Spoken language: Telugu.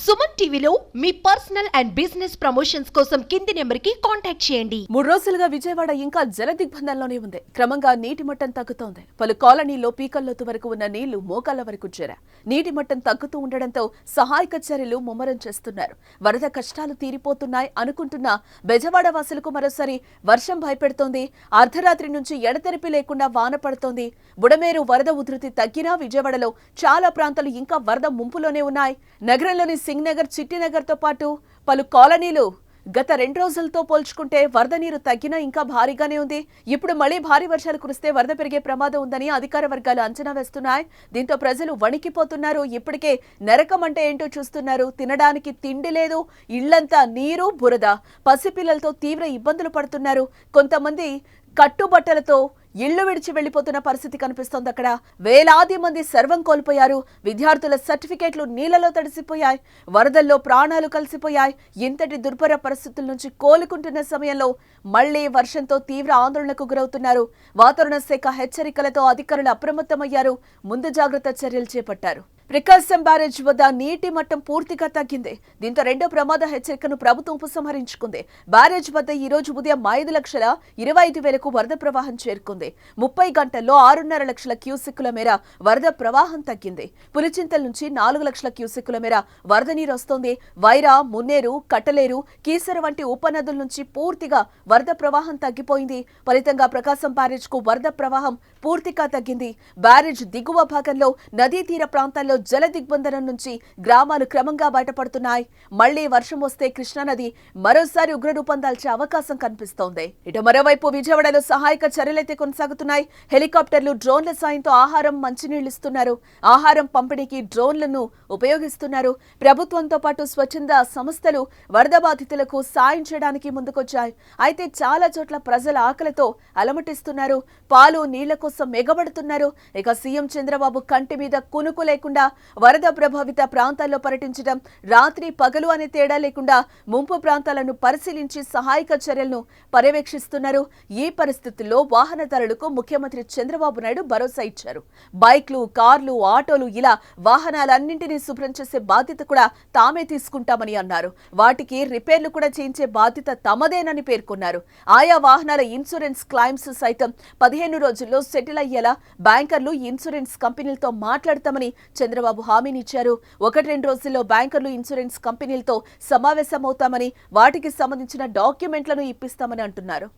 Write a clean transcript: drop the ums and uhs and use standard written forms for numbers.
సుమన్ టీవీలో మీ పర్సనల్ అండ్ బిజినెస్ ప్రమోషన్స్ కోసం కింది నెంబర్కి కాంటాక్ట్ చేయండి. 3 రోజులుగా విజయవాడ ఇంకా జల దిగ్బంధంలోనే ఉంది. క్రమంగా నీటి మట్టం తగ్గుతోంది. పలు కాలనీల్లో పీకల్లోతు వరకు ఉన్న నీళ్లు మోకాళ్ల వరకు చేరా. నీటి మట్టం తగ్గుతూ ఉండడంతో సహాయక చర్యలు ముమ్మరం చేస్తున్నారు. వరద కష్టాలు తీరిపోతున్నాయి అనుకుంటున్న బెజవాడ వాసులకు మరోసారి వర్షం భయపెడుతోంది. అర్ధరాత్రి నుంచి ఎడతెరిపి లేకుండా వాన పడుతోంది. బుడమేరు వరద ఉధృతి తగ్గినా విజయవాడలో చాలా ప్రాంతాలు ఇంకా వరద ముంపులోనే ఉన్నాయి. నగరంలోని సింగ్ నగర్, చిట్టి నగర్ తో పాటు పలు కాలనీలు గత 2 రోజులతో పోల్చుకుంటే వరద నీరు తగ్గినా ఇంకా భారీగానే ఉంది. ఇప్పుడు మళ్లీ భారీ వర్షాలు కురిస్తే వరద పెరిగే ప్రమాదం ఉందని అధికార వర్గాలు అంచనా వేస్తున్నాయి. దీంతో ప్రజలు వణికిపోతున్నారు. ఇప్పటికే నరకం అంటే ఏంటో చూస్తున్నారు. తినడానికి తిండి లేదు, ఇళ్లంతా నీరు, బురద. పసిపిల్లలతో తీవ్ర ఇబ్బందులు పడుతున్నారు. కొంతమంది కట్టుబట్టలతో ఇళ్లు విడిచి వెళ్లిపోతున్న పరిస్థితి కనిపిస్తోంది. అక్కడ వేలాది మంది సర్వం కోల్పోయారు. విద్యార్థుల సర్టిఫికేట్లు నీళ్లలో తడిసిపోయాయి. వరదల్లో ప్రాణాలు కలిసిపోయాయి. ఇంతటి దుర్భర పరిస్థితుల నుంచి కోలుకుంటున్న సమయంలో మళ్లీ వర్షంతో తీవ్ర ఆందోళనకు గురవుతున్నారు. వాతావరణ శాఖ హెచ్చరికలతో అధికారులు అప్రమత్తమయ్యారు. ముందు జాగ్రత్త చర్యలు చేపట్టారు. ప్రకాశం బ్యారేజ్ వద్ద నీటి మట్టం పూర్తిగా తగ్గింది. దీంతో రెండో ప్రమాద హెచ్చరికను ప్రభుత్వం ఉపసంహరించుకుంది. బ్యారేజ్ వద్ద ఈ రోజు ఉదయం 5,25,000 వరద ప్రవాహం చేరుకుంది. 30 గంటల్లో 6.5 లక్షల క్యూసెక్కుల మేర వరద ప్రవాహం తగ్గింది. పులిచింతల నుంచి 4 లక్షల క్యూసెక్కుల మేర వరద నీరు వస్తోంది. వైరా, మున్నేరు, కట్టలేరు, కీసర వంటి ఉపనదుల నుంచి పూర్తిగా వరద ప్రవాహం తగ్గిపోయింది. ఫలితంగా ప్రకాశం బ్యారేజ్ కు వరద ప్రవాహం పూర్తిగా తగ్గింది. బ్యారేజ్ దిగువ భాగంలో నదీ తీర ప్రాంతాల్లో జల దిగ్బంధనం నుంచి గ్రామాలు క్రమంగా బయటపడుతున్నాయి. మళ్లీ వర్షం వస్తే కృష్ణానది మరోసారి ఉగ్రరూపం దాల్చే అవకాశం కనిపిస్తోంది. ఇటు మరోవైపు విజయవాడలో సహాయక చర్యలైతే కొనసాగుతున్నాయి. హెలికాప్టర్లు, డ్రోన్ల సాయంతో ఆహారం, మంచినీళ్లు ఇస్తున్నారు. ఆహారం పంపిణీకి డ్రోన్లను ఉపయోగిస్తున్నారు. ప్రభుత్వంతో పాటు స్వచ్ఛంద సంస్థలు వరద బాధితులకు సాయం చేయడానికి ముందుకొచ్చాయి. అయితే చాలా చోట్ల ప్రజల ఆకలితో అలమటిస్తున్నారు. పాలు, నీళ్ల కోసం ఎగబడుతున్నారు. ఇక సీఎం చంద్రబాబు కంటి మీద కునుకు లేకుండా వరద ప్రభావిత ప్రాంతాల్లో పర్యటించడం, రాత్రి పగలు అనే తేడా లేకుండా ముంపు ప్రాంతాలను పరిశీలించి సహాయక చర్యలను పర్యవేక్షిస్తున్నారు. ఈ పరిస్థితుల్లో వాహనదారులకు ముఖ్యమంత్రి చంద్రబాబు నాయుడు భరోసా ఇచ్చారు. బైక్లు, కార్లు, ఆటోలు ఇలా వాహనాలన్నింటినీ శుభ్రం చేసే బాధ్యత కూడా తామే తీసుకుంటామని అన్నారు. వాటికి రిపేర్లు కూడా చేయించే బాధ్యత తమదేనని పేర్కొన్నారు. ఆయా వాహనాల ఇన్సూరెన్స్ క్లైమ్స్ సైతం 15 రోజుల్లో సెటిల్ అయ్యేలా బ్యాంకర్లు, ఇన్సూరెన్స్ కంపెనీలతో మాట్లాడతామని చంద్రబాబు హామీనిచ్చారు. 1-2 రోజుల్లో బ్యాంకర్లు, ఇన్సూరెన్స్ కంపెనీలతో సమావేశమవుతామని, వాటికి సంబంధించిన డాక్యుమెంట్లను ఇప్పిస్తామని అంటున్నారు.